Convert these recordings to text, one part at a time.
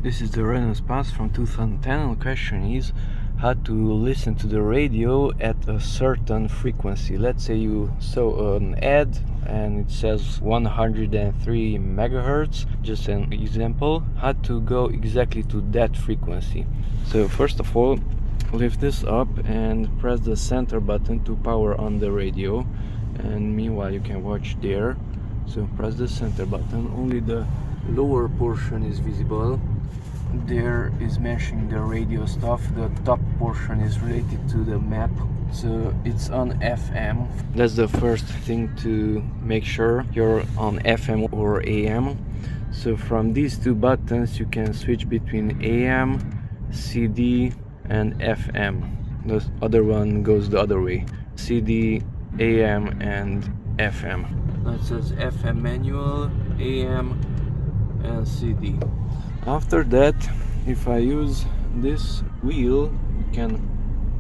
This is the Renault Espace from 2010, and the question is how to listen to the radio at a certain frequency. Let's say you saw an ad and it says 103 megahertz, just an example, how to go exactly to that frequency. So first of all, lift this up and press the center button to power on the radio, and meanwhile you can watch there. So press the center button, only the lower portion is visible. There is mentioning the radio stuff. The top portion is related to the map, so it's on FM. That's the first thing to make sure you're on FM or AM. So from these two buttons you can switch between AM, CD and FM. The other one goes the other way, CD, AM and FM. Now it says FM manual, AM and CD. After that, if I use this wheel, you can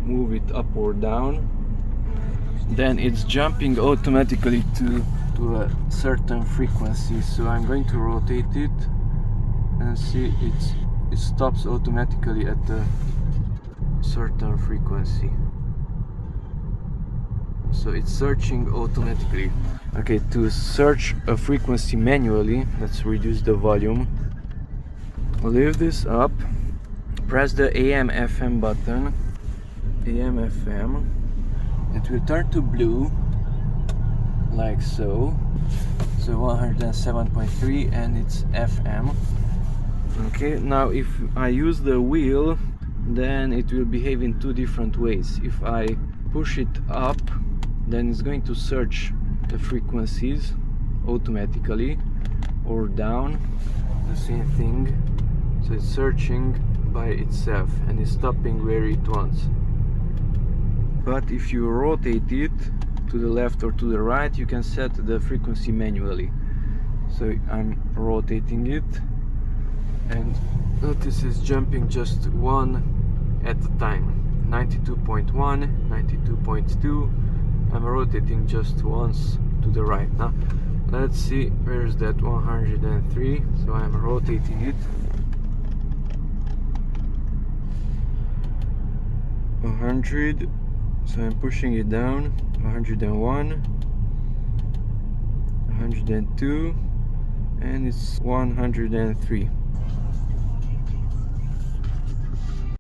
move it up or down, then it's jumping automatically to a certain frequency. So I'm going to rotate it and see it stops automatically at a certain frequency. So it's searching automatically. Okay, to search a frequency manually, let's reduce the volume. Lift this up, press the AM FM button, AM FM, it will turn to blue, like so. So 107.3 and it's FM. Okay, now if I use the wheel, then it will behave in two different ways. If I push it up, then it's going to search the frequencies automatically, or down, the same thing. So it's searching by itself and it's stopping where it wants. But if you rotate it to the left or to the right, you can set the frequency manually. So I'm rotating it and notice it's jumping just one at a time. 92.1, 92.2. I'm rotating just once to the right. Now let's see, where's that 103. So I'm rotating it 100, so I'm pushing it down. 101, 102, and it's 103.